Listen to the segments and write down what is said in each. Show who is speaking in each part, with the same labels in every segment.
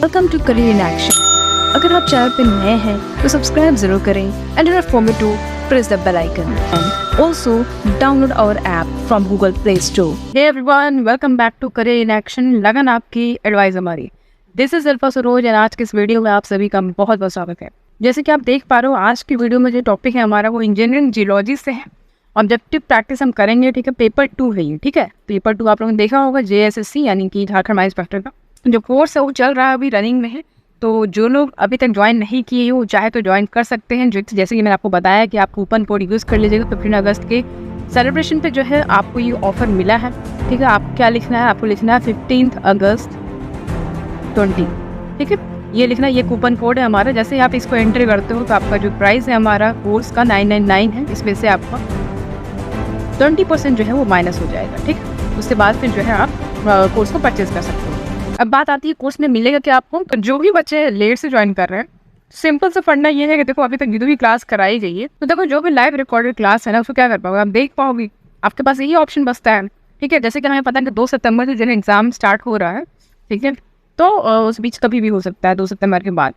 Speaker 1: Welcome to career in action. अगर आप channel पे नए हैं तो सब्सक्राइब जरूर करें and don't forget to press the bell icon and also download our app from Google Play Store. Hey everyone, welcome back to career in action. लगन आपकी, एडवाइस हमारी। This is Alpha Saroj and आज के इस video में आप सभी का बहुत बहुत स्वागत है। जैसे कि आप देख पा रहे हो, आज की वीडियो में जो टॉपिक है हमारा वो इंजीनियरिंग जियोलॉजी से है। ऑब्जेक्टिव प्रैक्टिस हम करेंगे, ठीक है। पेपर 2 है ये, ठीक है। पेपर 2 आप लोगों ने देखा होगा, JSSC यानी कि झारखंड माइंस इंस्पेक्टर का जो कोर्स है वो चल रहा है, अभी रनिंग में है। तो जो लोग अभी तक ज्वाइन नहीं किए हो, चाहे तो ज्वाइन कर सकते हैं। जैसे कि मैंने आपको बताया कि आप कूपन कोड यूज़ कर लीजिएगा। 15 अगस्त के सेलिब्रेशन पे जो है आपको ये ऑफर मिला है, ठीक है। आप क्या लिखना है, आपको लिखना है 15 अगस्त 20, ठीक है। ये लिखना, ये कूपन कोड है हमारा। जैसे आप इसको एंट्री करते हो तो आपका जो प्राइस है हमारा कोर्स का 999 है। इसमें से आपका 20% जो है वो माइनस हो जाएगा, ठीक है। उसके बाद फिर जो है आप कोर्स को परचेज कर सकते हो। अब बात आती है कोर्स में मिलेगा क्या आपको। तो जो भी बच्चे लेट से ज्वाइन कर रहे हैं, सिंपल से पढ़ना ये है कि देखो अभी तक जो भी क्लास कराई गई है, तो देखो जो भी लाइव रिकॉर्डेड क्लास है ना, उसको क्या कर पाओगे, आप देख पाओगे। आपके पास यही ऑप्शन बचता है, ठीक है। जैसे कि हमें पता है कि 2 सितंबर से जो है एग्जाम स्टार्ट हो रहा है, ठीक है। तो उस बीच कभी भी हो सकता है 2 सितंबर के बाद।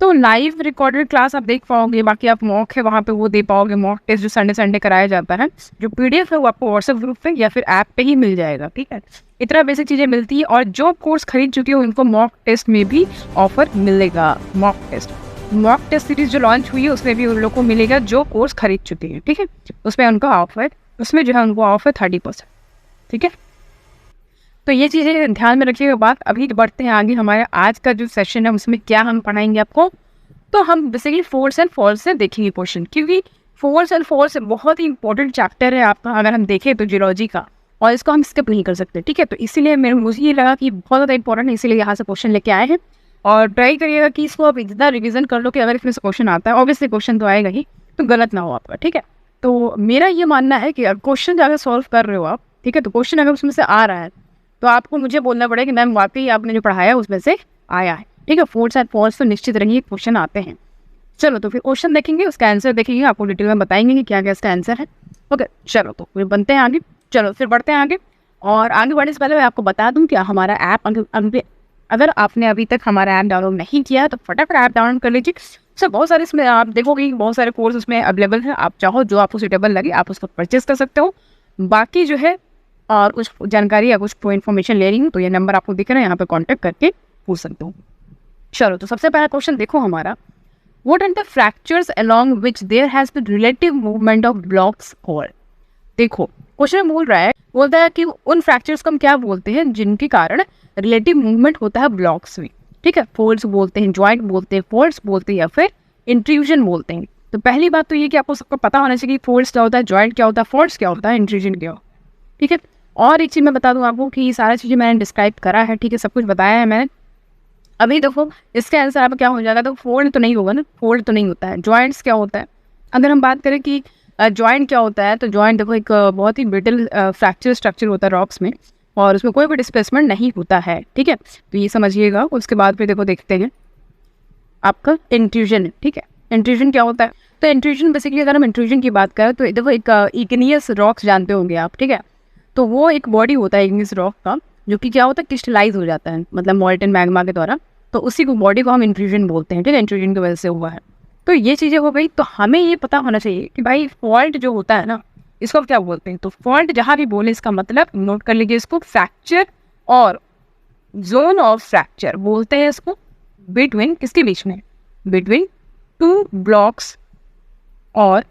Speaker 1: तो लाइव रिकॉर्डेड क्लास आप देख पाओगे। बाकी आप मॉक है वहाँ पे वो दे पाओगे। मॉक टेस्ट जो संडे कराया जाता है, जो PDF है वो आपको व्हाट्सएप ग्रुप पे या फिर ऐप पे ही मिल जाएगा, ठीक है। इतना बेसिक चीज़ें मिलती है। और जो कोर्स खरीद चुके हो उनको मॉक टेस्ट में भी ऑफर मिलेगा। मॉक टेस्ट सीरीज जो लॉन्च हुई है उसमें भी उन लोग को मिलेगा जो कोर्स खरीद चुके हैं, ठीक है। उसमें उनका ऑफर, उसमें जो है उनको ऑफर 30%, ठीक है। तो ये चीज़ें ध्यान में रखिएगा बात। अभी बढ़ते हैं आगे। हमारे आज का जो सेशन है उसमें क्या हम पढ़ाएंगे आपको, तो हम बेसिकली फोर्स एंड फॉल्स से देखेंगे क्वेश्चन, क्योंकि फोर्स एंड फॉल्स बहुत ही इंपॉर्टेंट चैप्टर है आपका अगर हम देखें तो जियोलॉजी का, और इसको हम स्किप नहीं कर सकते, ठीक है। तो इसीलिए मुझे ये लगा कि बहुत ज़्यादा इंपॉर्टेंट है, इसीलिए यहाँ से क्वेश्चन लेके आए हैं। और ट्राई करिएगा कि इसको आप इतना रिविजन कर लो कि अगर इसमें से क्वेश्चन आता है, ऑब्वियसली क्वेश्चन तो आएगा ही, तो गलत ना हो आपका, ठीक है। तो मेरा ये मानना है कि क्वेश्चन अगर सॉल्व कर रहे हो आप, ठीक है, तो क्वेश्चन अगर उसमें से आ रहा है तो आपको मुझे बोलना पड़ेगा कि मैम वाकई आपने जो पढ़ाया उसमें से आया है, ठीक है। फोर्स एंड फॉल्स तो निश्चित रहिए क्वेश्चन आते हैं। चलो तो फिर क्वेश्चन देखेंगे, उसका आंसर देखेंगे, आपको डिटेल में बताएंगे कि क्या क्या इसका आंसर है। ओके, चलो तो फिर बनते हैं आगे। चलो फिर बढ़ते हैं आगे। और आगे बढ़ने से पहले मैं आपको बता दूं कि हमारा ऐप, अगर आपने अभी तक हमारा ऐप डाउनलोड नहीं किया है तो फटाफट ऐप डाउनलोड कर लीजिए। सर बहुत सारे इसमें आप देखोगे बहुत सारे कोर्स उसमें अवेलेबल है। आप चाहो जो आपको सूटेबल लगे आप उसको परचेज कर सकते हो। बाकी जो है और कुछ जानकारी या कुछ इन्फॉर्मेशन ले रही हूँ तो ये नंबर आपको दिख रहा है, यहाँ पे कॉन्टैक्ट करके पूछ सकते हो। चलो तो सबसे पहला क्वेश्चन देखो हमारा, What are the fractures along which there has been relative movement of blocks called? देखो क्वेश्चन बोलता है कि उन फ्रैक्चर्स को हम क्या बोलते हैं जिनके कारण रिलेटिव मूवमेंट होता है ब्लॉक्स में, ठीक है। फोल्ड्स बोलते हैं, जॉइंट बोलते हैं, फोल्ड्स बोलते हैं या फिर इंट्रूजन बोलते हैं। तो पहली बात तो ये कि आपको सबको पता होना चाहिए कि फोल्ड्स क्या होता है, जॉइंट क्या होता है, फोल्ड्स क्या होता है, इंट्रूजन क्या होता है, ठीक है। और एक चीज़ मैं बता दूं आपको कि ये सारा चीज़ें मैंने डिस्क्राइब करा है, ठीक है, सब कुछ बताया है मैंने। अभी देखो इसका आंसर आपका क्या हो जाएगा, तो फोल्ड तो नहीं होगा ना, फोल्ड तो नहीं होता है। जॉइंट्स क्या होता है, अगर हम बात करें कि जॉइंट क्या होता है, तो जॉइंट देखो एक बहुत ही ब्रिटल फ्रैक्चर स्ट्रक्चर होता है रॉक्स में, और उसमें कोई भी डिस्प्लेसमेंट नहीं होता है, ठीक है। तो ये समझिएगा। उसके बाद फिर देखो देखते हैं आपका इंट्रूजन, ठीक है। इंट्रूजन क्या होता है, तो इंट्रूजन बेसिकली अगर हम इंट्रूजन की बात करें तो देखो एक इग्नियस रॉक्स जानते होंगे आप, ठीक है। तो वो एक बॉडी होता है इग्नियस रॉक का, जो कि क्या होता है क्रिस्टलाइज हो जाता है, मतलब मॉल्टन मैग्मा के द्वारा। तो उसी को बॉडी को हम इंट्रूजन बोलते हैं, ठीक है। इंट्रूजन की वजह से हुआ है। तो ये चीज़ें हो गई। तो हमें ये पता होना चाहिए कि भाई फॉल्ट जो होता है ना, इसको क्या बोलते हैं। तो फॉल्ट जहाँ भी बोले इसका मतलब नोट कर लीजिए, इसको फ्रैक्चर और जोन ऑफ फ्रैक्चर बोलते हैं इसको। बिटवीन किसके बीच में, बिटवीन 2 ब्लॉक्स और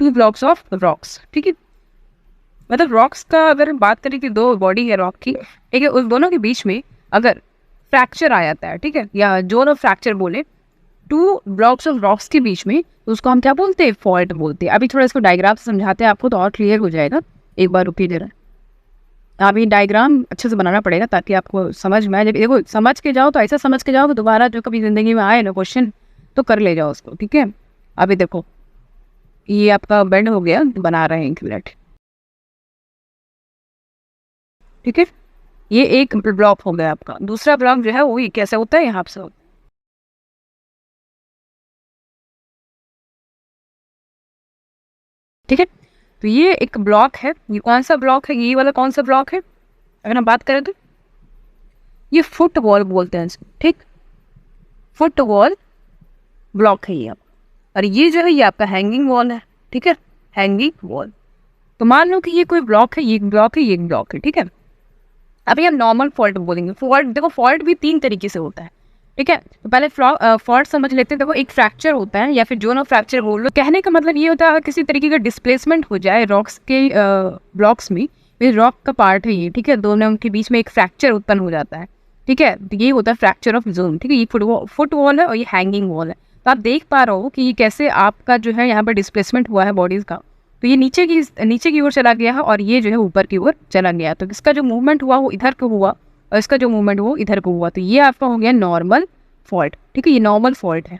Speaker 1: 2 ब्लॉक्स ऑफ रॉक्स, ठीक है। मतलब रॉक्स का अगर हम बात करें कि 2 बॉडी है रॉक की, ठीक है, उस दोनों के बीच में अगर फ्रैक्चर आ जाता है, ठीक है, या जोन ऑफ फ्रैक्चर बोले 2 ब्लॉक्स ऑफ रॉक्स के बीच में, तो उसको हम क्या बोलते हैं, फॉल्ट बोलते हैं। अभी थोड़ा इसको डायग्राम से समझाते हैं आपको तो और क्लियर हो जाएगा। एक बार रुकिए जरा, आप ये डायग्राम अच्छे से बनाना पड़ेगा ताकि आपको समझ में आए। जब देखो समझ के जाओ तो ऐसा समझ के जाओ कि दोबारा जो कभी ज़िंदगी में आए ना क्वेश्चन तो कर ले जाओ उसको, ठीक है। अभी देखो ये आपका बेंड हो गया, बना रहे हैं एक मिनट, ठीक है। ये एक ब्लॉक हो गया आपका। दूसरा ब्लॉक जो है वो ये कैसे होता है, यहाँ से होता है, ठीक है। तो ये एक ब्लॉक है। ये कौन सा ब्लॉक है, ये वाला कौन सा ब्लॉक है अगर हम बात करें तो ये फुटवॉल बोलते हैं इसको, ठीक, फुटवॉल ब्लॉक है ये आप। और ये जो है ये आपका हैंगिंग वॉल है, ठीक है, हैंगिंग वॉल। तो मान लो कि ये कोई ब्लॉक है, ये ब्लॉक है, ये ब्लॉक है, ठीक है। अभी हम नॉर्मल फॉल्ट बोलेंगे। फॉल्ट देखो, फॉल्ट भी 3 तरीके से होता है, ठीक है। तो पहले फॉल्ट समझ लेते हैं। देखो, एक फ्रैक्चर होता है या फिर जोन ऑफ फ्रैक्चर बोल लो। कहने का मतलब ये होता है, अगर किसी तरीके का डिस्प्लेसमेंट हो जाए रॉक्स के ब्लॉक्स में, ये रॉक का पार्ट है ये, ठीक है, दोनों के बीच में एक फ्रैक्चर उत्पन्न हो जाता है, ठीक है। तो ये होता है फ्रैक्चर ऑफ जोन, ठीक है। ये फुट वॉल है और ये हैंगिंग वॉल है। तो आप देख पा रहे हो कि ये कैसे आपका जो है यहाँ पर डिस्प्लेसमेंट हुआ है बॉडीज़ का। तो ये नीचे की ओर चला गया है और ये जो है ऊपर की ओर चला गया। तो इसका जो मूवमेंट हुआ वो इधर को हुआ और इसका जो मूवमेंट वो इधर को हुआ। तो ये आपका हो गया नॉर्मल फॉल्ट, ठीक है। ये नॉर्मल फॉल्ट है।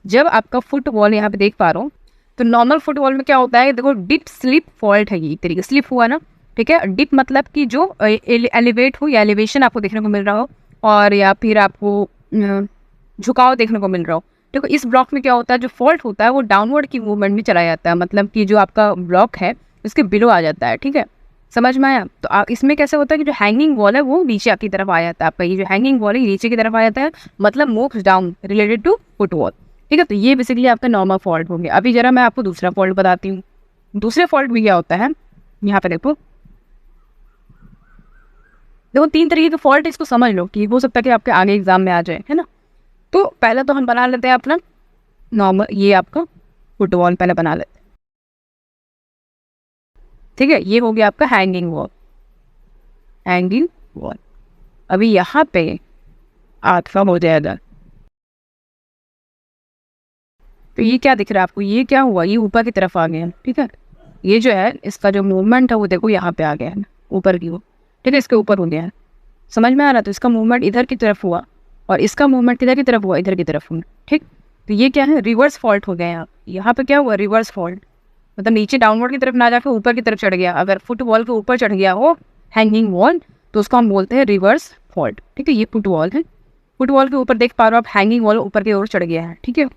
Speaker 1: जब आपका फुट वॉल यहाँ पे देख पा रहा हूँ, तो नॉर्मल फुट वॉल में क्या होता है, देखो डिप स्लिप फॉल्ट है ये, एक तरीके स्लिप हुआ ना, ठीक है। डिप मतलब कि जो एलिवेट हो या एलिवेशन आपको देखने को मिल रहा हो और या फिर आपको झुकाव देखने को मिल रहा हो। देखो इस ब्लॉक में क्या होता है, जो फॉल्ट होता है वो डाउनवर्ड की मूवमेंट में चला जाता है, मतलब कि जो आपका ब्लॉक है उसके बिलो आ जाता है, ठीक है। समझ में आया? तो इसमें कैसे होता है कि जो हैंगिंग वॉल है वो नीचे की तरफ आ जाता है। आपका ये जो हैंगिंग वॉल है नीचे की तरफ आ जाता है, मतलब moves down related to foot wall, ठीक है। तो ये बेसिकली आपका नॉर्मल फॉल्ट हो गया। अभी जरा मैं आपको दूसरा फॉल्ट बताती हूँ। दूसरे फॉल्ट भी क्या होता है, यहाँ पे देखो 3 तरीके के फॉल्ट, इसको समझ लो कि हो सकता है कि आपके आगे एग्जाम में आ जाए, है ना। तो पहले तो हम बना लेते हैं अपना नॉर्मल, ये आपका फुट वॉल पहले बना लेते हैं, ठीक है। ये हो गया आपका हैंगिंग वॉल, हैंगिंग वॉल। अभी यहाँ पे आपका हो जाएगा, तो ये क्या दिख रहा है आपको, ये क्या हुआ, ये ऊपर की तरफ आ गया, ठीक है। ये जो है इसका जो मूवमेंट है वो देखो यहाँ पे आ गया है ऊपर की ओर, ठीक है, इसके ऊपर हो गया है। समझ में आ रहा? तो इसका मूवमेंट इधर की तरफ हुआ और इसका मूवमेंट किधर की तरफ हुआ, इधर की तरफ हुआ, ठीक। तो ये क्या है, रिवर्स फॉल्ट हो गया। यहाँ पे क्या हुआ, रिवर्स फॉल्ट, मतलब नीचे डाउनवर्ड की तरफ ना जाकर ऊपर की तरफ चढ़ गया। अगर फुट वॉल के ऊपर चढ़ गया हो हैंगिंग वॉल तो उसको हम बोलते हैं रिवर्स फॉल्ट, ठीक है। ये फुट वॉल है, फुट वॉल के ऊपर देख पा रहे हो आप, हैंगिंग वॉल ऊपर की ओर चढ़ गया है, ठीक है।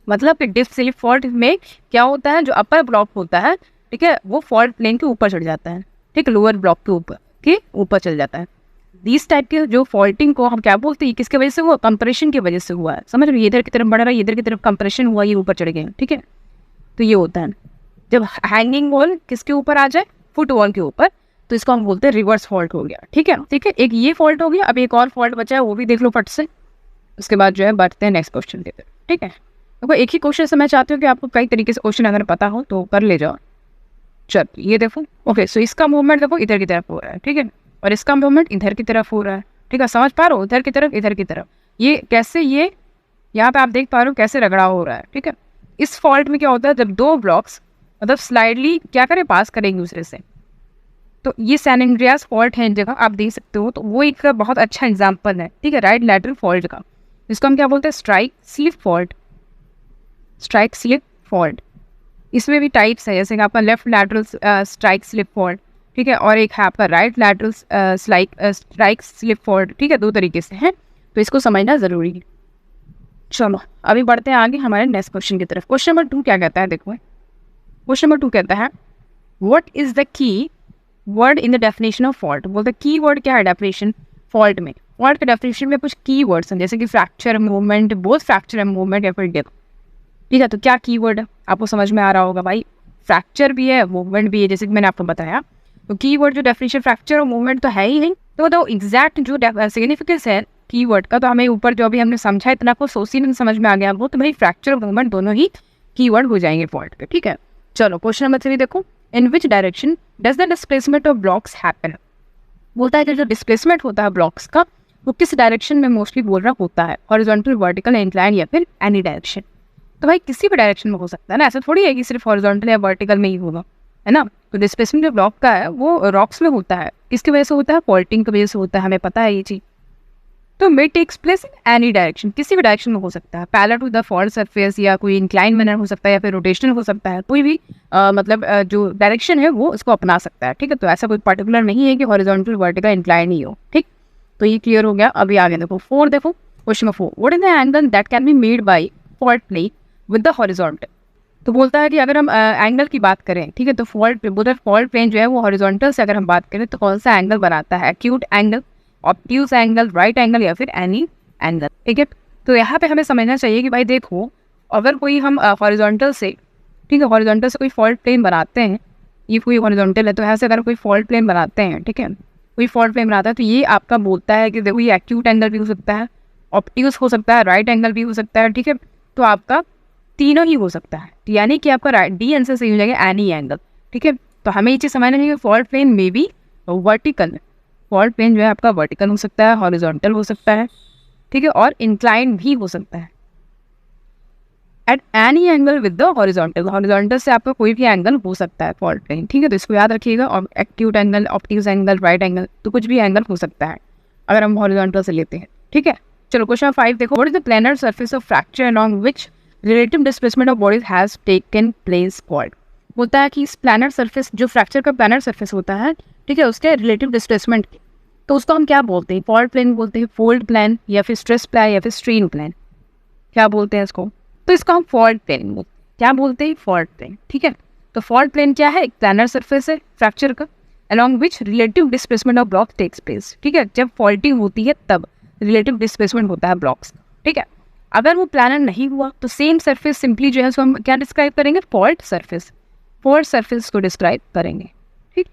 Speaker 1: मतलब कि डिप स्लिप फॉल्ट में क्या होता है, जो अपर ब्लॉक होता है, ठीक है, वो फॉल्ट प्लेन के ऊपर चढ़ जाता है, ठीक, लोअर ब्लॉक के ऊपर चल जाता है। इस टाइप के जो फॉल्टिंग को हम क्या बोलते हैं, किसके वजह से हुआ, कंप्रेशन की वजह से हुआ है। समझ रहे हो, इधर की तरफ बढ़ रहा है, इधर की तरफ कंप्रेशन हुआ, ये ऊपर चढ़ गए, ठीक है। तो ये होता है जब हैंगिंग वॉल किसके ऊपर आ जाए, फुट वॉल के ऊपर, तो इसको हम बोलते हैं रिवर्स फॉल्ट हो गया, ठीक है। ठीक है, एक ये फॉल्ट हो गया। अब एक और फॉल्ट बचा है, वो भी देख लो फट से, उसके बाद जो है बढ़ते हैं नेक्स्ट क्वेश्चन की तरफ, ठीक है। देखो एक ही क्वेश्चन से मैं चाहती हूँ कि आपको कई तरीके से क्वेश्चन अगर पता हो तो कर ले जाओ। चल ये देखो, ओके, सो इसका मूवमेंट देखो इधर की तरफ हो रहा है, ठीक है, और इसका मूवमेंट इधर की तरफ हो रहा है, ठीक है। समझ पा रहे हो, इधर की तरफ इधर की तरफ, ये कैसे, ये यहाँ पे आप देख पा रहे हो कैसे रगड़ा हो रहा है, ठीक है। इस फॉल्ट में क्या होता है, जब दो ब्लॉक्स मतलब स्लाइडली क्या करें, पास करेंगे दूसरे से, तो ये सैन एंड्रियास फॉल्ट है इन जगह आप देख सकते हो। तो वो एक बहुत अच्छा एग्जाम्पल है, ठीक है, राइट लैटरल फॉल्ट का। इसको हम क्या बोलते हैं, strike slip fault, strike slip fault. इसमें भी टाइप्स है, जैसे कि आपका left lateral strike slip fault, ठीक है, और एक है आपका right lateral strike slip fault, ठीक है, 2 तरीके से है, तो इसको समझना ज़रूरी है। चलो अभी बढ़ते हैं आगे हमारे नेक्स्ट क्वेश्चन की तरफ। क्वेश्चन नंबर 2 क्या कहता है, देखो क्वेश्चन नंबर 2 कहता है what is the key word in the definition of fault. बोलते की वर्ड क्या है डेफिनेशन फॉल्ट में। फॉल्ट के डेफिनेशन में कुछ की वर्ड्स हैं, जैसे कि fracture, movement, both fracture and movement या फिर डेथ, ठीक है। तो क्या कीवर्ड है आपको समझ में आ रहा होगा भाई, फ्रैक्चर भी है मूवमेंट भी है, जैसे कि मैंने आपको बताया। तो कीवर्ड जो डेफिनेशन फ्रैक्चर और मूवमेंट तो है ही नहीं, तो बताओ एग्जैक्ट जो सिग्निफिकेंस है कीवर्ड का, तो हमें ऊपर जो अभी हमने समझा इतना आपको सोची नहीं समझ में आ गया वो, तो भाई फ्रैक्चर और मूवमेंट दोनों ही कीवर्ड हो जाएंगे फॉल्ट के, ठीक है। चलो क्वेश्चन नंबर 3 देखो, in which direction does the displacement of blocks happen. बोलता है कि जो डिस्प्लेसमेंट होता है ब्लॉक्स का वो किस डायरेक्शन में मोस्टली बोल रहा होता है, हॉरिजॉन्टल, वर्टिकल, इंक्लाइन या फिर एनी डायरेक्शन। तो भाई किसी भी डायरेक्शन में हो सकता है ना, ऐसा थोड़ी है कि सिर्फ हॉरिजॉन्टल या वर्टिकल में ही होगा, है ना। तो डिस्प्लेसमेंट जो ब्लॉक का है वो रॉक्स में होता है, किसकी वजह से होता है, फॉल्टिंग की वजह से होता है, हमें पता है ये चीज़। तो may takes place in any direction, किसी भी डायरेक्शन में हो सकता है, parallel to the fault surface या कोई इंक्लाइन मैनर हो सकता है या फिर रोटेशनल हो सकता है, कोई भी जो डायरेक्शन है वो इसको अपना सकता है, ठीक है। तो ऐसा कोई पर्टिकुलर नहीं है कि हॉरिजॉन्टल, वर्टिकल, इंक्लाइन ही हो, ठीक। तो ये क्लियर हो गया। अभी आगे देखो 4 देखो, question number 4, what is the angle that can be made by fault plane with the horizontal. तो बोलता है कि अगर हम एंगल की बात करें, ठीक है, तो फॉल्ट प्लेन जो है वो हॉरिजॉन्टल से अगर हम बात करें तो कौन सा एंगल बनाता है, acute angle obtuse angle, right angle या फिर एनी एंगल। ठीक है, तो यहाँ पे हमें समझना चाहिए कि भाई देखो, अगर कोई हम हॉरिजॉन्टल से, ठीक है, हॉरिजॉन्टल से कोई फॉल्ट प्लेन बनाते हैं, ये कोई हॉरिजॉन्टल है, तो यहाँ से अगर कोई फॉल्ट प्लेन बनाते हैं, ठीक है, कोई फॉल्ट प्लेन बनाता है, तो ये आपका बोलता है कि देखो ये एक्यूट एंगल भी हो सकता है, ऑब्ट्यूज हो सकता है, राइट एंगल भी हो सकता है। ठीक है, तो आपका तीनों ही हो सकता है, यानी कि आपका राइट डी आंसर सही हो जाएगा, एनी एंगल। ठीक है, तो हमें ये चीज़ समझना चाहिए कि फॉल्ट प्लेन में भी वर्टिकल, फॉल्ट प्लेन जो है आपका वर्टिकल हो सकता है, हॉरिजॉन्टल हो सकता है, ठीक है, और इंक्लाइंड भी हो सकता है at any angle with the horizontal. Horizontal से आपका कोई भी एंगल हो सकता है फॉल्ट प्लेन। ठीक है, तो इसको याद रखिएगा, और acute angle, obtuse angle, right angle, तो कुछ भी एंगल हो सकता है अगर हम हॉरिजॉन्टल से लेते हैं। ठीक है, चलो क्वेश्चन 5 देखो, what is the planar surface of fracture along which relative displacement of bodies has taken place called. बोलता है कि इस प्लैनर सरफेस, जो फ्रैक्चर का प्लैनर सरफेस होता है, ठीक है, उसके रिलेटिव डिस्प्लेसमेंट, तो उसको हम क्या बोलते हैं? फॉल्ट प्लेन बोलते हैं, फोल्ड प्लेन, या फिर स्ट्रेस प्लेन, या फिर स्ट्रेन प्लेन, क्या बोलते हैं इसको? तो इसको हम फॉल्ट प्लेन बोलते हैं। क्या बोलते हैं? Fault plane. ठीक है, तो फॉल्ट प्लेन क्या है? एक प्लैनर सरफेस है फ्रैक्चर का, along which relative displacement of block takes place. ठीक है, जब फॉल्टिंग होती है तब रिलेटिव डिस्प्लेसमेंट होता है ब्लॉक्स का। ठीक है, अगर वो प्लैनर नहीं हुआ तो सेम सरफेस सिंपली जो है उसको हम क्या डिस्क्राइब करेंगे? Fault surface. फॉल्ट सरफेस को डिस्क्राइब करेंगे। ठीक,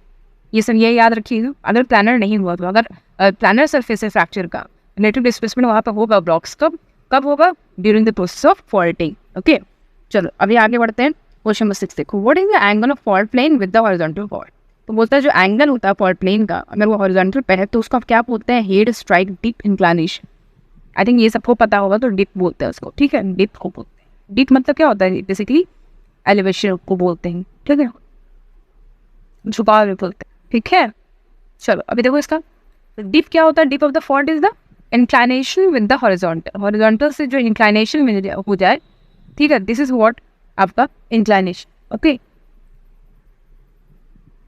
Speaker 1: ये सब ये याद रखिएगा। अगर प्लैनर नहीं हुआ तो, अगर प्लैनर सरफेस है फ्रैक्चर का, रिलेटिव डिस्प्लेसमेंट वहाँ पर होगा ब्लॉक्स कब होगा? During the process of faulting. Okay, चलो अभी आगे बढ़ते हैं। क्वेश्चन नंबर 6 देखो, what is the angle of fault plane with the horizontal fault. तो बोलता है जो एंगल होता है फॉल्ट प्लेन का, अगर वो हॉरिजॉन्टल पे है तो उसको आप क्या बोलते हैं? Hade strike dip inclination. I think ये सबको पता होगा, तो डिप बोलते हैं उसको। ठीक है, डिप को बोलते हैं। डिप मतलब क्या होता है? बेसिकली एलिवेशन को बोलते हैं। ठीक है, झुकाव भी बोलते हैं। ठीक है, चलो अभी देखो इसका डिप क्या होता है। Dip of the fault is the inclination with the horizontal. Horizontal से जो इंक्लिनेशन में हो जाए, ठीक है, दिस इज व्हाट आपका इंक्लिनेशन। ओके,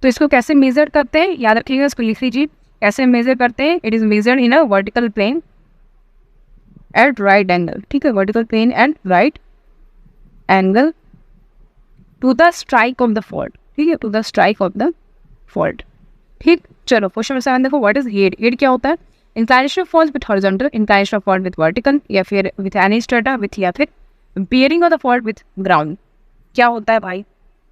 Speaker 1: तो इसको कैसे मेजर करते हैं याद रखिएगा, इसको लिख लीजिए। कैसे मेजर करते हैं? It is measured in a vertical plane at right angle. ठीक है, vertical plane at right angle to the strike of the fault. ठीक है, to the strike of the fault. ठीक, चलो क्वेश्चन नंबर 7 देखो, व्हाट इज हेड। हेड क्या होता है? Inclination of fault with horizontal, inclination of fault with vertical, या फिर विथ एनी स्ट्रेटा विथ, या फिर bearing of the fault with ground. क्या होता है भाई?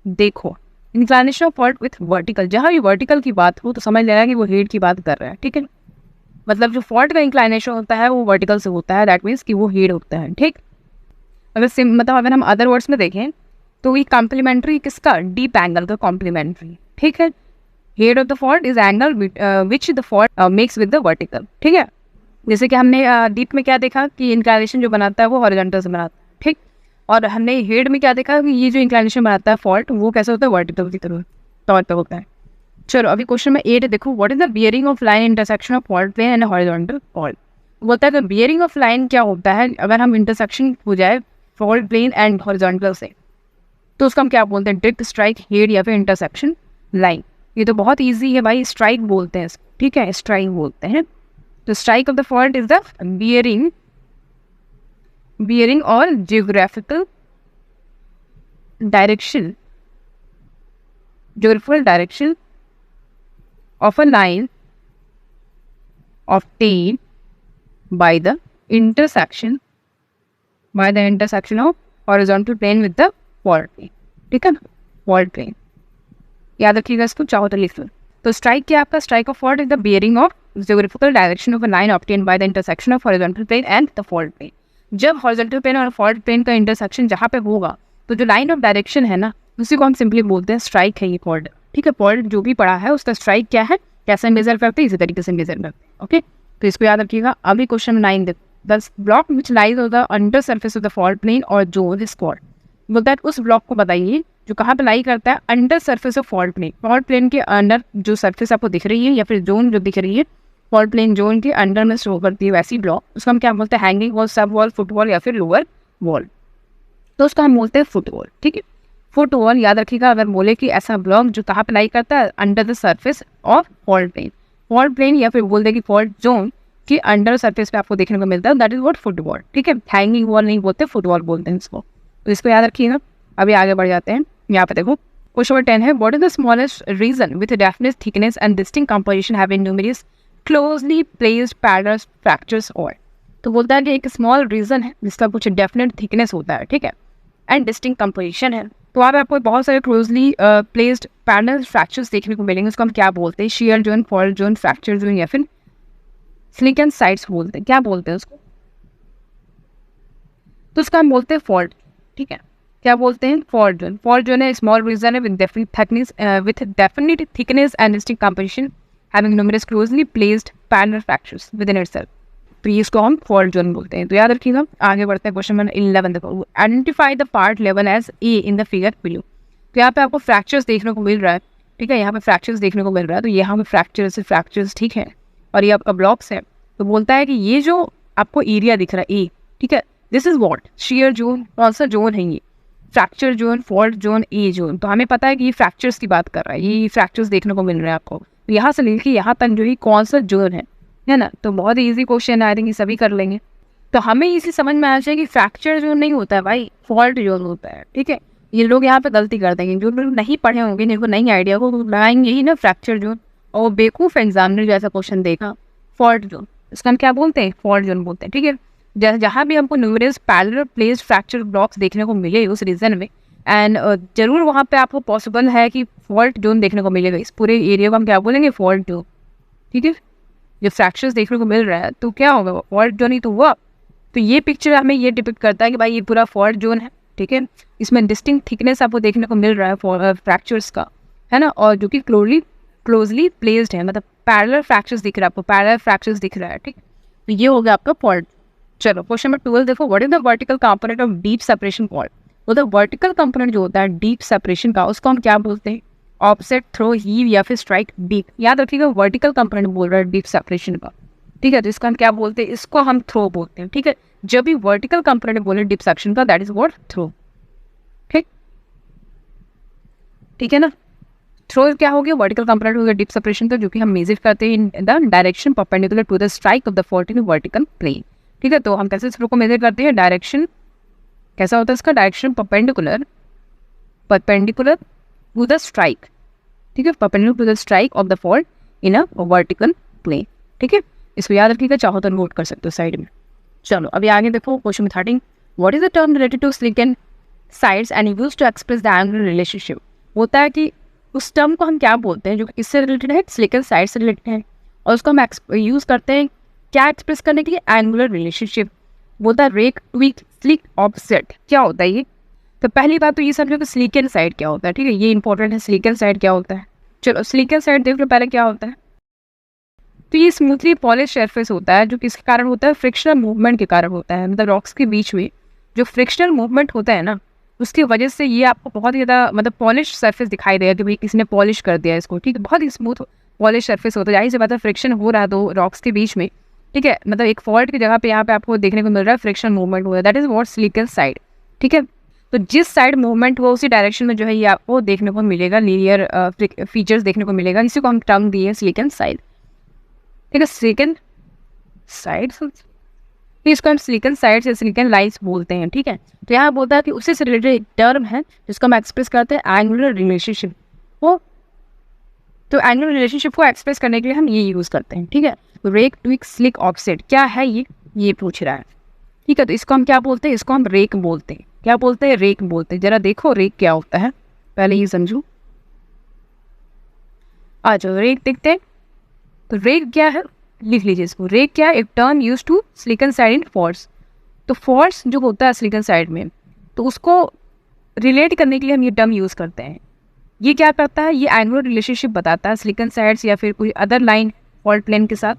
Speaker 1: देखो, inclination of fault with vertical, जहाँ भी वर्टिकल की बात हो तो समझ लेना कि वो हेड की बात कर रहा है। ठीक है, मतलब जो फॉल्ट का इंक्लिनेशन होता है वो वर्टिकल से होता है, दैट मीन्स कि वो हेड होता है। ठीक, मतलब अगर हम अदर वर्ड्स में देखें तो ये कॉम्प्लीमेंट्री किसका? डीप एंगल का कॉम्प्लीमेंट्री। ठीक है, head of the fault is angle which the fault makes with the vertical. ठीक है, जैसे कि हमने डीप में क्या देखा कि इंक्लिनेशन जो बनाता है वो हॉरिजॉन्टल से बनाता है। ठीक, और हमने हेड में क्या देखा कि ये जो इंक्लिनेशन बनाता है फॉल्ट, वो कैसे होता है? वर्टिकल की तरह तौर पर होता है। चलो अभी क्वेश्चन में 8 देखो, what is the bearing of line intersection of fault plane and horizontal fault. बोलता है कि बियरिंग ऑफ लाइन क्या होता है? अगर हम इंटरसेक्शन हो जाए फॉल्ट प्लेन एंड हॉरिजॉन्टल से, तो उसको हम क्या बोलते हैं? ड्रिफ्ट, स्ट्राइक, हेड, या फिर इंटरसेक्शन लाइन। ये तो बहुत ईजी है भाई, स्ट्राइक बोलते हैं इसको। ठीक है, स्ट्राइक बोलते हैं। तो strike of the fault is the bearing और geographical direction of a line obtained by the intersection of horizontal plane with the fault plane. ठीक है ना, fault plane याद रखिएगा, इसको चाहो तो लिख लो। तो स्ट्राइक क्या आपका? Strike of fault is the bearing of geographical direction of a line obtained by the intersection of horizontal plane and the fault plane. जब हॉरिजॉन्टल प्लेन और फॉल्ट प्लेन का इंटरसेक्शन जहाँ पे होगा, तो जो लाइन ऑफ डायरेक्शन है ना, उसी को हम सिंपली बोलते हैं स्ट्राइक है ये फॉल्ट। ठीक है, फॉल्ट जो भी पड़ा है उसका स्ट्राइक क्या है, कैसे मेजर करते हैं, इसी तरीके से मेजर करते हैं। ओके, तो इसको याद रखिएगा। अभी क्वेश्चन 9 देखो, the block which lies on the under surface of the fault plane और जोन इज कॉल्ड। बोलता है उस ब्लॉक को बताइए जो कहाँ पे लाई करता है? Under surface of fault plane. Fault plane के अंडर जो सरफेस आपको दिख रही है, या फिर जोन जो दिख रही है, फॉल्ट प्लेन जोन के अंडर में शो करती है वैसी ब्लॉक, उसको हम क्या बोलते हैं? हैंगिंग वॉल, सब वॉल, फुट वॉल, या फिर लोअर वॉल। तो उसको हम बोलते हैं फुट वॉल। ठीक है, फुट वॉल याद रखिएगा। अगर बोले कि ऐसा ब्लॉक जो कहाँ पे लाई करता है? Under the surface of fault plane. Fault plane या फिर बोल दे कि फॉल्ट जोन के अंडर सरफेस पे आपको देखने को मिलता है, that is what? Foot wall. ठीक है, हैंगिंग वॉल नहीं बोलते, फुट वॉल बोलते हैं इसको। तो इसको याद रखिएगा। अभी आगे बढ़ जाते हैं। यहाँ पे देखो क्वेश्चन नंबर 10 है, what is the smallest region with definite thickness and distinct composition having numerous closely placed parallel fractures और, तो बोलता है कि एक स्मॉल रीजन है जिसका कुछ डेफिनेट थिकनेस होता है, ठीक है, एंड डिस्टिंक्ट कंपोजिशन है। तो आप आपको बहुत सारे क्लोजली प्लेस्ड पैरल फ्रैक्चर्स देखने को मिलेंगे। उसको हम क्या बोलते हैं? Shear zone, fault zone, fracture zone या फिर सिलिकॉन साइड्स बोलते हैं। क्या बोलते हैं उसको? तो उसका हम बोलते हैं फॉल्ट, ठीक है। क्या बोलते हैं? Fault zone. फॉल्ट जोन है स्मॉल रीजन है with definite thickness and distinct composition having numerous closely placed parallel fractures with in itself. तो ये इसको हम फॉल्ट जोन बोलते हैं। तो याद रखिएगा। आगे बढ़ते हैं क्वेश्चन नंबर 11। देखो, आइडेंटिफाई द पार्ट लेवल as A in the figure below. तो यहाँ पे आपको फ्रैक्चर्स देखने को मिल रहा है, ठीक है, यहाँ पे फ्रैक्चर्स देखने को मिल रहा है। तो यहाँ पे फ्रैक्चर्स ठीक है, और ये आपका ब्लॉक्स है। तो बोलता है कि ये जो आपको एरिया दिख रहा है ए, ठीक है, this is what shear zone. कौन सा जोन है ये? फ्रैक्चर जोन, फॉल्ट जोन, ए जोन। तो हमें पता है कि ये फ्रैक्चर्स की बात कर रहा है, ये फ्रैक्चर्स देखने को मिल रहे हैं आपको। तो यहाँ से लेके यहाँ तक जो ही कौन सा जोन है ना। तो बहुत ही ईजी क्वेश्चन है, आई थिंक ये सभी कर लेंगे। तो हमें इसी समझ में आना चाहिए कि फ्रैक्चर जोन नहीं होता है भाई, फॉल्ट जोन होता है, ठीक है। ये लोग यहाँ पे गलती कर देंगे, जो लोग नहीं पढ़े होंगे, जिनको नहीं आइडिया को लगाएंगे ही ना फ्रैक्चर जोन, और बेवकूफ़ एग्जामिनर जैसा क्वेश्चन देखा फॉल्ट जोन। इसका हम क्या बोलते हैं? फॉल्ट जोन बोलते हैं, ठीक है। जहाँ भी हमको numerous parallel placed fracture blocks देखने को मिले उस रीजन में, एंड जरूर वहाँ पे आपको पॉसिबल है कि फॉल्ट जोन देखने को मिलेगा। इस पूरे एरिया को हम क्या बोलेंगे? फॉल्ट जोन, ठीक है। जो फ्रैक्चर्स देखने को मिल रहा है तो क्या होगा? फॉल्ट जोन ही तो हुआ। तो ये पिक्चर हमें ये डिपिक्ट करता है कि भाई ये पूरा फॉल्ट जोन है, ठीक है। इसमें डिस्टिंक्ट थिकनेस आपको देखने को मिल रहा है फ्रैक्चर्स का, है ना, और जो कि क्लोजली प्लेस्ड है, मतलब पैरेलल फ्रैक्चर्स दिख रहा है आपको, पैरेलल फ्रैक्चर्स दिख रहा है, ठीक है। तो ये हो गया आपका फॉल्ट। चलो क्वेश्चन नंबर 12 देखो, what is the vertical component of deep separation fault. तो द वर्टिकल कंपोनेंट जो होता है डीप सेपरेशन का, उसको हम क्या बोलते हैं? ऑफसेट, थ्रो, हीव या फिर स्ट्राइक डीप। याद रखिएगा, वर्टिकल कंपोनेंट बोल रहा है डीप सेपरेशन का, ठीक है। तो इसका हम क्या बोलते हैं? इसको हम थ्रो बोलते हैं, ठीक है। जब भी वर्टिकल कंपोनेंट बोले डीप सेक्शन का, दैट इज व्हाट? थ्रो, ठीक है ना। थ्रो क्या हो गया? वर्टिकल कंपोनेंट हो गया डीप सेपरेशन का, जो कि हम मेजर करते हैं in the direction perpendicular to the strike of the fault in vertical plane, ठीक है। तो हम कैसे थ्रो को मेजर करते हैं? डायरेक्शन कैसा होता है इसका? Direction perpendicular to the strike, ठीक है, perpendicular to the strike of the fault in a vertical plane, ठीक है। इसको याद रखिएगा, चाहो तो नोट कर सकते हो साइड में। चलो अभी आगे देखो question 13, what is the term related to slickensides and used to express the angular relationship. होता है कि उस टर्म को हम क्या बोलते हैं जो किससे रिलेटेड है? सिलिकॉन साइड से रिलेटेड है, और उसको हम यूज करते हैं क्या एक्सप्रेस करने के लिए? Angular relationship. बोलता है रेक, ट्वीक, स्लिक, ऑफसेट। क्या होता है ये? तो पहली बात तो ये समझो कि सिलिकॉन साइड क्या होता है, ठीक है, ये इंपॉर्टेंट है। सिलिकॉन साइड क्या होता है? चलो सिलिकॉन साइड देख लो पहले क्या होता है। तो ये स्मूथली पॉलिश सरफेस होता है, जो किसके कारण होता है? फ्रिक्शनल मूवमेंट के कारण होता है। मतलब रॉक्स के बीच में जो फ्रिक्शनल मूवमेंट होता है ना, उसकी वजह से ये आपको बहुत ही ज़्यादा मतलब पॉलिश सरफेस दिखाई देगा कि भाई किसी ने पॉलिश कर दिया इसको, ठीक है। बहुत ही स्मूथ पॉलिश सरफेस होता है। जाहिर सी बात है फ्रिक्शन हो रहा है दो रॉक्स के बीच में, ठीक है। मतलब एक फॉल्ट की जगह पे यहाँ पे आपको देखने को मिल रहा है फ्रिक्शन मूवमेंट हो रहा है, that is what? Silicon side, ठीक है। तो जिस साइड मूवमेंट हुआ उसी डायरेक्शन में जो है ये आपको देखने को मिलेगा, लीनियर फीचर्स देखने को मिलेगा। इसी को हम टर्म दिए सिलिकॉन साइड, ठीक है। सिलिकॉन साइड, इसको हम सिलिकॉन साइड से सिलिकॉन लाइन्स बोलते हैं, ठीक है। तो यहाँ बोलता है कि उसी से रिलेटेड एक टर्म है जिसको हम एक्सप्रेस करते हैं एंगुलर रिलेशनशिप को। तो एंगुलर रिलेशनशिप को एक्सप्रेस करने के लिए हम ये यूज़ करते हैं, ठीक है। तो रेक, ट्विक, स्लिक, ऑफसेट क्या है ये पूछ रहा है, ठीक है। तो इसको हम क्या बोलते हैं? इसको हम रेक बोलते हैं। क्या बोलते हैं? रेक बोलते हैं। जरा देखो रेक क्या होता है, पहले ये समझो। आ जाओ रेक देखते हैं। तो रेक क्या है, लिख लीजिए इसको। रेक क्या है? एक term use to slickenside in force. तो फॉर्स जो होता है सिलिकॉन साइड में, तो उसको रिलेट करने के लिए हम ये टर्म यूज़ करते हैं। ये क्या करता है? ये एंगुलर रिलेशनशिप बताता है सिलिकॉन साइड्स या फिर कोई अदर लाइन फॉल्ट प्लेन के साथ,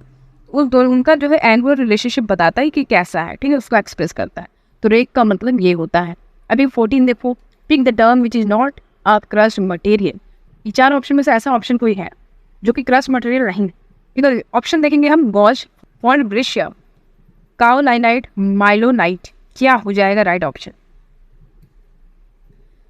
Speaker 1: उस दोनों उनका जो है एंगुलर रिलेशनशिप बताता है कि कैसा है, ठीक है, उसको एक्सप्रेस करता है। तो रेक का मतलब ये होता है। अभी 14 देखो, pick the term which is not a crust material. ये चार ऑप्शन में से ऐसा ऑप्शन कोई है जो कि क्रस्ट मटेरियल नहीं, ठीक है। ऑप्शन देखेंगे हम, गॉज, फॉल्ट ब्रिशिया, काओलाइनाइट, माइलोनाइट। क्या हो जाएगा राइट ऑप्शन?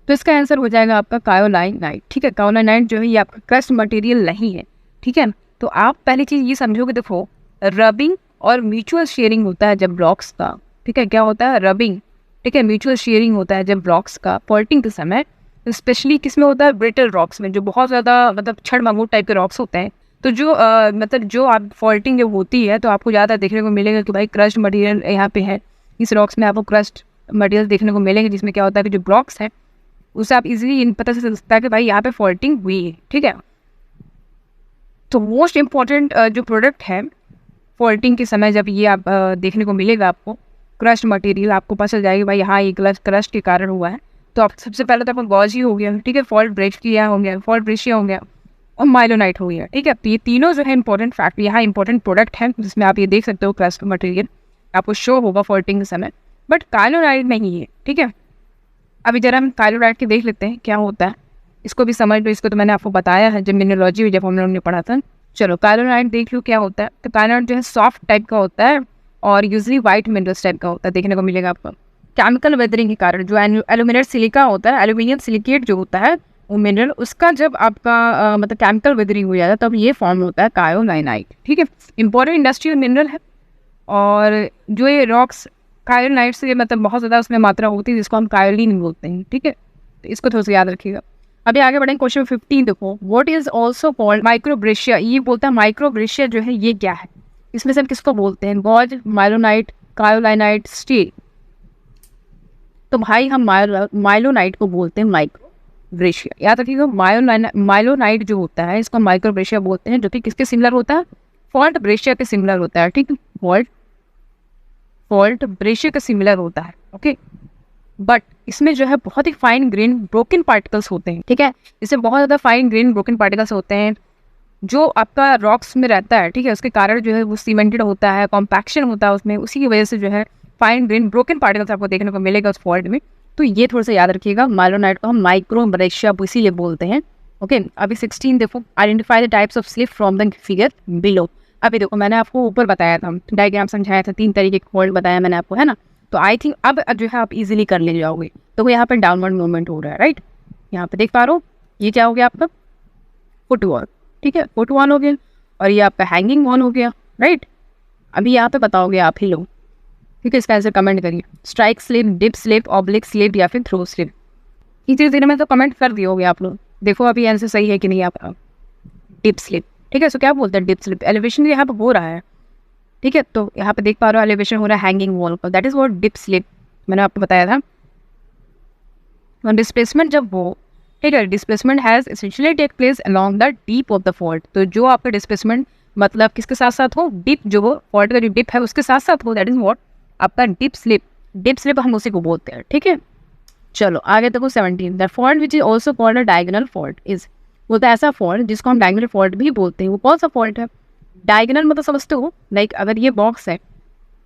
Speaker 1: तो इसका आंसर हो जाएगा आपका काओलाइनाइट, ठीक है। काओलाइनाइट जो है ये आपका क्रस्ट मटेरियल नहीं है, ठीक है। तो आप पहली चीज़ ये समझोगे, देखो रबिंग और म्यूचुअल शेयरिंग होता है जब ब्लॉक्स का, ठीक है। क्या होता है? रबिंग, ठीक है। म्यूचुअल शेयरिंग होता है जब ब्लॉक्स का फॉल्टिंग के समय, स्पेशली किस में होता है? ब्रिटल रॉक्स में, जो बहुत ज़्यादा मतलब छड़ मंगूर टाइप के रॉक्स होते हैं, तो जो मतलब जो आप फॉल्टिंग जब होती है तो आपको ज़्यादा देखने को मिलेगा कि भाई क्रस्ट मटेरियल यहाँ पे है, इस रॉक्स में आपको क्रस्ट मटेरियल देखने को मिलेंगे, जिसमें क्या होता है कि जो ब्लॉक्स हैं उससे आप इजीली पता चल सकता है कि भाई यहाँ पे फॉल्टिंग हुई है, ठीक है। तो मोस्ट इम्पॉर्टेंट जो प्रोडक्ट है फॉल्टिंग के समय जब ये आप देखने को मिलेगा आपको क्रस्ट मटेरियल, आपको पता चल जाएगा भाई हाँ ये क्रस्ट के कारण हुआ है। तो आप सबसे पहले तो आपको गॉज ही हो गया, ठीक है, फॉल्ट ब्रेशिया हो गया, फॉल्ट ब्रेशिया हो गया और माइलोनाइट हो गया, ठीक है। तो ये तीनों जो है इंपॉर्टेंट फैक्ट यहाँ इंपॉर्टेंट प्रोडक्ट है जिसमें आप ये देख सकते हो क्रस्ट मटेरियल आपको शो होगा फॉल्टिंग के समय, बट काइलोनाइट नहीं है, ठीक है। अभी जरा हम काइलोनाइट के देख लेते हैं क्या होता है, इसको भी समझ लो, इसको तो मैंने आपको बताया है जब मिनरोलॉजी जब हम लोगों ने पढ़ा था। चलो काइलोनाइट देख लो क्या होता है। तो काइलोनाइट जो है सॉफ्ट टाइप का होता है और यूजली वाइट मिनरल्स टाइप का होता है, देखने को मिलेगा आपको। केमिकल वेदरिंग के कारण जो एल्यूमिनेट सिलिका होता है, एल्यूमिनियम सिलिकेट जो होता है वो मिनरल, उसका जब आपका मतलब केमिकल वेदरिंग हो जाता है तब ये फॉर्म होता है कायोलाइनाइट, ठीक है। इंपॉर्टेंट इंडस्ट्रियल मिनरल है और जो ये रॉक्स कायोलाइट से मतलब बहुत ज़्यादा उसमें मात्रा होती है जिसको हम कायोलिन बोलते हैं, ठीक है। तो इसको थोड़ा सा याद रखिएगा। अभी आगे बढ़ेंगे क्वेश्चन 15 देखो, व्हाट इज ऑल्सो कॉल्ड माइक्रोब्रेशिया। ये बोलता है माइक्रोब्रेशिया जो है ये क्या है, इसमें से हम किसको बोलते हैं, गॉज, माइलोनाइट, कायोलाइनाइट, स्टील। तो भाई हम माइलोनाइट को बोलते हैं माइक्रोब्रेशिया, याद रखिएगा। माइलोनाइट जो होता है इसको माइक्रोब्रेशिया बोलते हैं, जो कि किसके सिमिलर होता है, फॉल्ट ब्रेशिया के सिमिलर होता है, ठीक है। फॉल्ट ब्रेशिया के सिमिलर होता है, ओके। बट इसमें जो है बहुत ही फाइन ग्रेन ब्रोकन पार्टिकल्स होते हैं, ठीक है। इसमें बहुत ज़्यादा फाइन ग्रेन ब्रोकन पार्टिकल्स होते हैं जो आपका रॉक्स में रहता है, ठीक है। उसके कारण जो है वो सीमेंटेड होता है, कॉम्पैक्शन होता है उसमें, उसी की वजह से जो है फाइन ग्रेन ब्रोकन पार्टिकल्स आपको देखने को मिलेगा उस फॉल्ट में। तो ये थोड़ा सा याद रखिएगा, माइलोनाइट को हम माइक्रोब्रेशिया इसीलिए बोलते हैं, ओके। अभी 16 देखो, identify the types of slip from the figure below. अभी देखो मैंने आपको ऊपर बताया था, डायग्राम समझाया था, 3 तरीके के फॉल्ट बताया मैंने आपको, है ना। तो आई थिंक अब जो है आप इजीली कर ले जाओगे। तो यहाँ पे डाउनवर्ड मूवमेंट हो रहा है, राइट, यहाँ पे देख पा रहे हो, ये क्या हो गया आपका फुटवॉल, ठीक है, फुटवॉल हो गया, और ये आपका हैंगिंग वॉल हो गया, राइट। अभी यहाँ पे बताओगे आप ही लोग, ठीक है, इसका आंसर कमेंट करिए, strike slip, dip slip, oblique slip या फिर थ्रो स्लिप। इतनी देर में तो कमेंट कर दिए होगे आप लोग, देखो अभी आंसर सही है कि नहीं आपका, डिप स्लिप, ठीक है। सो क्या बोलते हैं डिप स्लिप, एलिवेशन यहाँ पे हो रहा है, ठीक है। तो यहाँ पे देख पा रहे हो एलिवेशन हो रहा है हैंगिंग वॉल पर, that is what dip slip, मैंने आपको बताया था। और डिस्प्लेसमेंट जब हो, ठीक है, displacement has essentially take place along the dip of the fault. तो जो आपका डिस्प्लेसमेंट मतलब किसके साथ साथ हो, डिप, जो फॉल्ट का जो डिप है उसके साथ साथ हो, दैट इज व्हाट आपका डिप स्लिप। डिप स्लिप हम उसी को बोलते हैं, ठीक है। चलो आगे देखो 17, the fault which is also called a diagonal fault is, बोलता है ऐसा फॉल्ट जिसको हम डायगोनल फॉल्ट भी बोलते हैं। वो कौन सा फॉल्ट है, डायगोनल मतलब समझते हो, लाइक अगर ये बॉक्स है,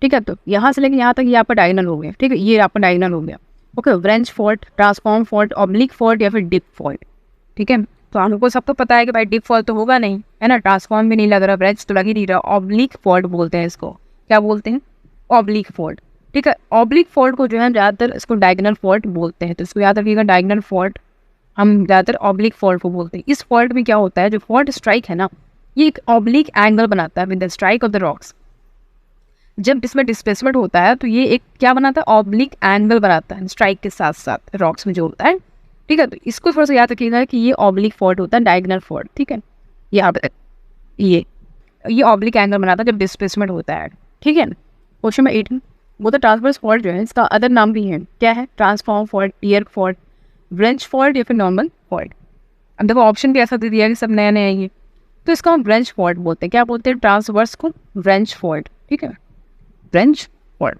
Speaker 1: ठीक है, तो यहाँ से लेकर यहाँ तक ये आपका डायगोनल हो गया, ठीक है, ये आपका डायगोनल हो गया, okay. Wrench fault, transform fault, oblique fault या फिर डिप फॉल्ट, ठीक है। तो हमको सबको पता है कि भाई डिप फॉल्ट तो होगा नहीं, है ना, ट्रांसफॉर्म भी नहीं लग रहा, व्रेंच तो लग ही नहीं रहा, ऑब्लिक फॉल्ट बोलते हैं इसको, क्या बोलते हैं, ऑब्लिक फॉल्ट, ठीक है। ऑब्लिक फॉल्ट को जो है ज़्यादातर इसको डायगोनल फॉल्ट बोलते हैं, तो इसको याद रखिएगा, डायगोनल फॉल्ट हम ज़्यादातर ऑब्लिक फॉल्ट को बोलते हैं। इस फॉल्ट में क्या होता है, जो फॉल्ट स्ट्राइक है ना, ये एक ऑब्लिक एंगल बनाता है with the strike of the rocks. जब इसमें डिस्प्लेसमेंट होता है तो ये एक क्या बनाता है, ऑब्लिक एंगल बनाता है स्ट्राइक के साथ साथ रॉक्स में जो होता है, ठीक है। तो इसको थोड़ा सा याद रखिएगा कि ये ऑब्लिक फॉल्ट होता है, डायगोनल फॉल्ट, ठीक है। यहाँ पे ये ऑब्लिक एंगल बनाता है जब डिस्प्लेसमेंट होता है, ठीक है। क्वेश्चन नंबर 18, वो तो ट्रांसवर्स फॉल्ट जो है इसका अदर नाम भी है, क्या है, transform fault, tear fault, branch fault या फिर नॉर्मल फॉल्ट। अब देखो ऑप्शन भी ऐसा दे दिया कि सब नया नया है ये, तो इसको हम ब्रेंच फॉल्ट बोलते हैं, क्या बोलते हैं, ट्रांसवर्स को ब्रेंच फॉल्ट, ठीक है, ब्रेंच फॉल्ट।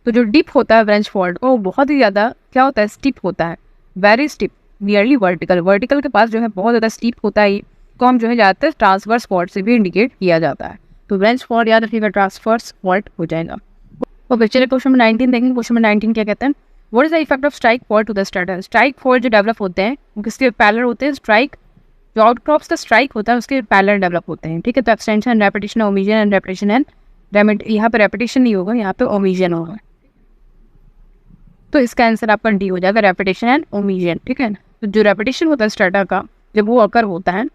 Speaker 1: तो जो डिप होता है ब्रेंच फॉल्ट को, वो बहुत ही ज़्यादा क्या होता है, स्टीप होता है, very steep, nearly vertical, vertical के पास जो है बहुत ज़्यादा स्टीप होता है, को हम जो है ज़्यादातर ट्रांसवर्स फॉल्ट से भी इंडिकेट किया जाता है। तो ब्रेंच फॉल्ट याद रखिएगा, ट्रांसवर्स फॉल्ट हो जाएगा। ओके चलिए क्वेश्चन नंबर 19 देखेंगे। क्वेश्चन नंबर 19 क्या कहते हैं, what is the effect of strike fault to the strata. Strike fault जो डेवलप होते हैं वो किसके पैरेलल होते हैं, स्ट्राइक, जो आउटक्रॉप्स का स्ट्राइक होता है उसके पैरेलल डेवलप होते हैं, ठीक है। तो extension, repetition, omission and repetition and यहाँ पे रेपिटेशन नहीं होगा, यहाँ पे ओमिजन होगा, तो इसका आंसर आपका डी हो जाएगा, रेपिटेशन एंड ओमिजन, ठीक है। तो जो रेपिटेशन होता है स्टार्टर का जब वो अकर होता है,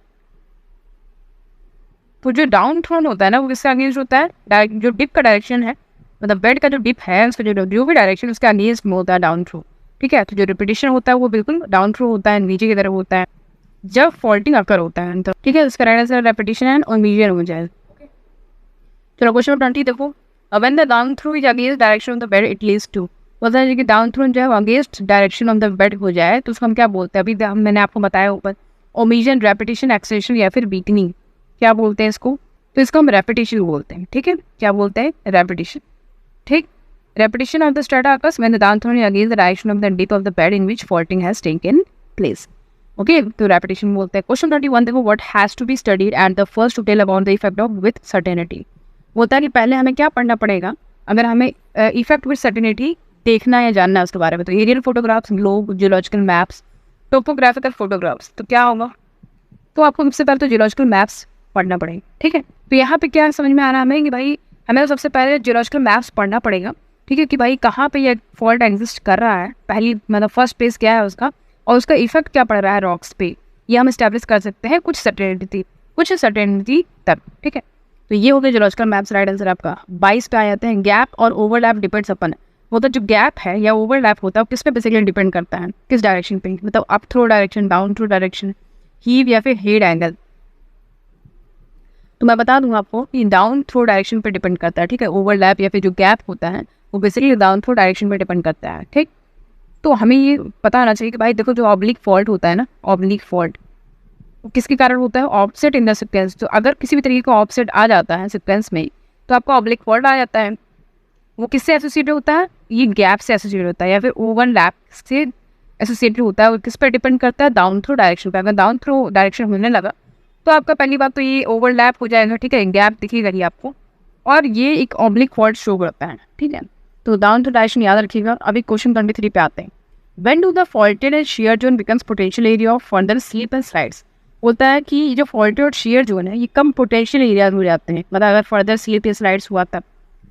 Speaker 1: तो जो डाउन थ्रोन होता है ना वो किसके अगेंस्ट होता है, जो डिप का डायरेक्शन है, मतलब बेड का जो डिप है उसका जो भी डायरेक्शन उसके अगेंस्ट में होता है डाउन थ्रो, ठीक है। तो जो रेपिटेशन होता है वो बिल्कुल डाउन थ्रो होता है, नीचे की तरफ होता है, जब फॉल्टिंग अकर होता है तो ठीक है, उसका right answer repetition and omission हो जाए। चलो क्वेश्चन नंबर 20 देखो, when the down throw is against direction of the bed it leads to, बोलता है कि डाउन थ्रू जो है against direction of the bed हो जाए तो उसको हम क्या बोलते हैं, अभी मैंने आपको बताया ऊपर, ओमिशन, रेपिटेशन, एक्सेलेरेशन या फिर वीकनिंग, क्या बोलते हैं इसको, तो इसको हम रेपिटेशन बोलते हैं। ठीक है, क्या बोलते हैं, रेपिटेशन। ठीक, repetition of the strata occurs when the down throw is against the direction of the dip of the bed in which faulting has taken place. Okay, तो रेपिटेशन बोलते हैं। क्वेश्चन 21 देखो, what has to be studied and the first to tell about the effect of with certainty, बोलता है कि पहले हमें क्या पढ़ना पड़ेगा अगर हमें इफेक्ट विथ सर्टेनिटी देखना या जानना है उसके बारे में, तो aerial photographs, globe, geological maps, topographical photographs, तो क्या होगा, तो आपको सबसे पहले तो जियोलॉजिकल मैप्स पढ़ना पड़ेगा। ठीक है, तो यहाँ पे क्या समझ में आ रहा है हमें कि भाई हमें सबसे पहले जियोलॉजिकल मैप्स पढ़ना पड़ेगा। ठीक है, कि भाई कहाँ पे ये फॉल्ट एग्जिस्ट कर रहा है, पहली मतलब फर्स्ट पेज क्या है उसका, और उसका इफेक्ट क्या पड़ रहा है रॉक्स पे, ये हम इस्टेब्लिश कर सकते हैं कुछ सर्टेनिटी तक। ठीक है, तो ये हो गया जियोलॉजिकल मैप्स, राइट आंसर आपका। 22 पे आ जाते हैं, गैप और ओवरलैप डिपेंड्स अपन, वो तो जो गैप है या ओवरलैप होता है वो किस पे बेसिकली डिपेंड करता है, किस डायरेक्शन पे, मतलब up throw direction, down throw direction, heave या फिर हेड एंगल। तो मैं बता दूंगा आपको कि डाउन थ्रो डायरेक्शन पे डिपेंड करता है। ठीक है, ओवरलैप या फिर जो गैप होता है वो बेसिकली डाउन थ्रो डायरेक्शन पे डिपेंड करता है। ठीक, तो हमें ये पता होना चाहिए कि भाई देखो जो ऑब्लिक फॉल्ट होता है ना, ऑब्लिक फॉल्ट किसके कारण होता है, ऑफसेट इन द सीक्वेंस। तो अगर किसी भी तरीके का ऑफसेट आ जाता है सीक्वेंस में तो आपका ऑब्लिक फॉल्ट आ जाता है। वो किससे एसोसिएटेड होता है, ये गैप से एसोसिएटेड होता है या फिर ओवरलैप से एसोसिएटेड होता है। वो किस पर डिपेंड करता है, डाउन थ्रो डायरेक्शन पर। अगर डाउन थ्रो डायरेक्शन होने लगा तो आपका पहली बात तो ये ओवरलैप हो जाएगा। ठीक है, गैप दिखेगा ही आपको, और ये एक ऑब्लिक फॉल्ट शो करता है। ठीक है, तो डाउन थ्रो डायरेक्शन याद रखिएगा। अभी क्वेश्चन 23 पे आते हैं, when do the faulted and shear zone becomes potential area of further slip and slides, बोलता है कि ये जो फॉल्टेड और शेयर जोन है ये कम पोटेंशियल एरिया हो जाते हैं, मतलब अगर फर्दर स्लिप या स्लाइड्स हुआ तब।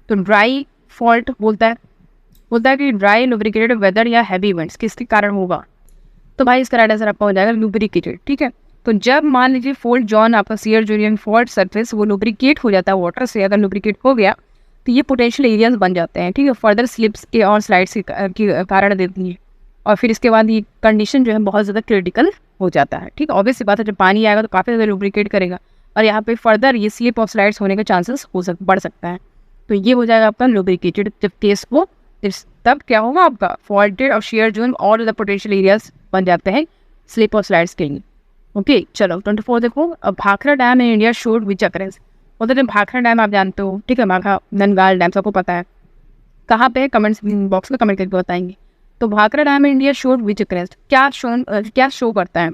Speaker 1: तो ड्राई फॉल्ट बोलता है कि ड्राई लुब्रिकेटेड वेदर या हैवी इवेंट्स किसके कारण होगा, तो भाई इसका राइट आंसर आपका हो जाएगा लुब्रिकेटेड। ठीक है, तो जब मान लीजिए फोल्ड जॉन आपका शेयर जोन फॉल्ट सरफेस वो लुब्रिकेट हो जाता है वाटर से, अगर लुब्रिकेट हो गया तो ये पोटेंशियल एरियाज बन जाते हैं। ठीक है, फर्दर स्लिप्स के और स्लाइड्स के कारण देती हैं, और फिर इसके बाद ये कंडीशन जो है बहुत ज़्यादा क्रिटिकल हो जाता है। ठीक है, ऑब्वियस सी बात है जब पानी आएगा तो काफ़ी ज़्यादा लुब्रिकेट करेगा और यहाँ पे फर्दर ये स्लिप ऑफ स्लाइड्स होने के चांसेस बढ़ सकता है। तो ये हो जाएगा आपका लुब्रिकेटेड जब केस को, तब क्या होगा आपका फॉल्टेड और शेयर जोन और द पोटेंशियल एरियाज बन जाते हैं स्लिप ऑफ स्लाइड्स के लिए। ओके, चलो 24 देखो, Bhakra dam in India showed which occurrence, बोलते हैं भाखड़ा डैम आप जानते हो। ठीक है, भाखड़ा नंगाल डैम सबको पता है, कहाँ पे कमेंट्स बॉक्स में कमेंट करके बताएंगे। तो Bhakra dam in India showed which occurrence क्या शो करता है,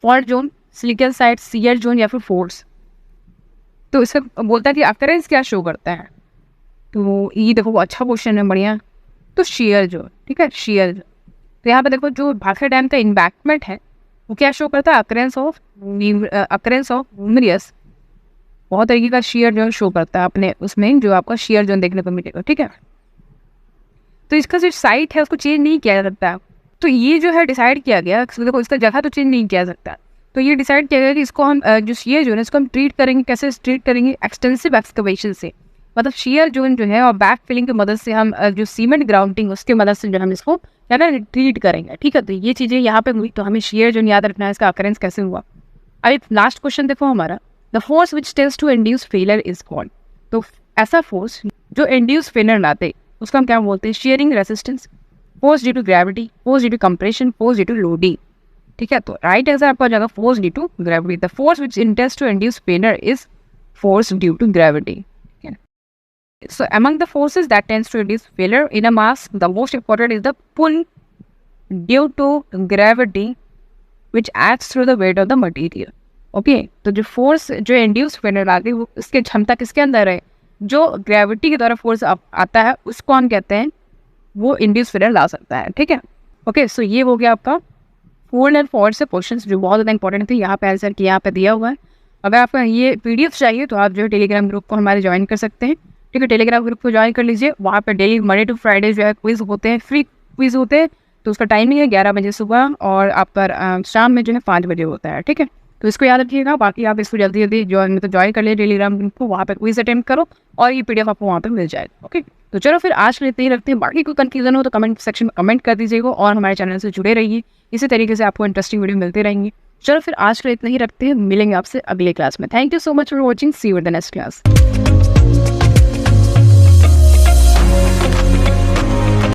Speaker 1: fault zone, slickenside, shear zone या फिर फोर्स। तो इसका बोलता है कि अकरेंस क्या शो करता है, तो ये देखो अच्छा क्वेश्चन है, बढ़िया। तो शेयर जोन, ठीक है, शेयर जोन। तो यहाँ पे देखो जो भाखड़ा डैम का इम्बैंकमेंट है वो क्या शो करता है, अकरेंस ऑफ न्यूमरियस बहुत तरीके का शेयर जोन शो करता है अपने उसमें, जो आपका शेयर जोन देखने को मिलेगा। ठीक है, तो इसका जो साइट है उसको चेंज नहीं किया जा सकता। तो ये जो है डिसाइड किया गया, देखो इसका जगह तो चेंज नहीं किया जा सकता, तो ये डिसाइड किया गया कि इसको हम जो शेयर जोन है इसको हम ट्रीट करेंगे, कैसे ट्रीट करेंगे, एक्सटेंसिव एक्सकवेशन से, मतलब शेयर जोन जो है और बैक फिलिंग की मदद से हम जो सीमेंट ग्राउंडिंग उसकी मदद से जो हम इसको क्या ना ट्रीट करेंगे। ठीक है, तो ये चीज़ें यहाँ पे हुई, तो हमें शेयर जोन याद रखना है, इसका अकरेंस कैसे हुआ। अभी लास्ट क्वेश्चन देखो हमारा, the force which tends to induce failure is called, तो ऐसा फोर्स जो इंड्यूस फेलियर लाते उसको हम क्या बोलते हैं, shearing resistance, force due to gravity, force due to compression, force due to loading. ठीक है, तो राइट आंसर आपका जाएगा force due to gravity. The force which intends to induce failure is force due to gravity. So among the forces that tends to induce failure in a mass, the most important is the pull due to gravity which acts through the weight of the material. Okay, तो जो force जो induce failure आती है वो इसकी क्षमता किसके अंदर है, जो ग्रेविटी के द्वारा फोर्स आता है उसको हम कहते हैं वो इंड्यूस फेलियर ला सकता है। ठीक है, ओके, सो ये हो गया आपका फूल एंड फॉल्ट से क्वेश्चंस जो बहुत ज़्यादा इंपॉर्टेंट थे, यहाँ पे आंसर किया, यहाँ पे दिया हुआ है। अगर आपको ये PDF चाहिए तो आप जो है टेलीग्राम ग्रुप को हमारे ज्वाइन कर सकते हैं। ठीक है, टेलीग्राम ग्रुप को ज्वाइन कर लीजिए, वहाँ पे डेली मंडे टू फ्राइडे जो है क्विज होते हैं, फ्री क्विज होते हैं। तो उसका टाइमिंग है 11 बजे सुबह और आप पर शाम में जो है 5 बजे होता है। ठीक है, तो इसको याद रखिएगा। बाकी आप इसको जल्दी जल्दी ज्वाइन कर लीजिए टेलीग्राम ग्रुप को, वहाँ पर क्विज अटेम्प्ट करो और ये PDF आपको वहाँ पर मिल जाएगा। ओके, तो चलो फिर आज के लिए इतना ही रखते हैं। बाकी कोई कन्फ्यूजन हो तो कमेंट सेक्शन में कमेंट कर दीजिएगा और हमारे चैनल से जुड़े रहिए। इसी तरीके से आपको इंटरेस्टिंग वीडियो मिलते रहेंगे। चलो फिर आज के लिए इतना ही रखते हैं, मिलेंगे आपसे अगले क्लास में। Thank you so much for watching, see you in the next class.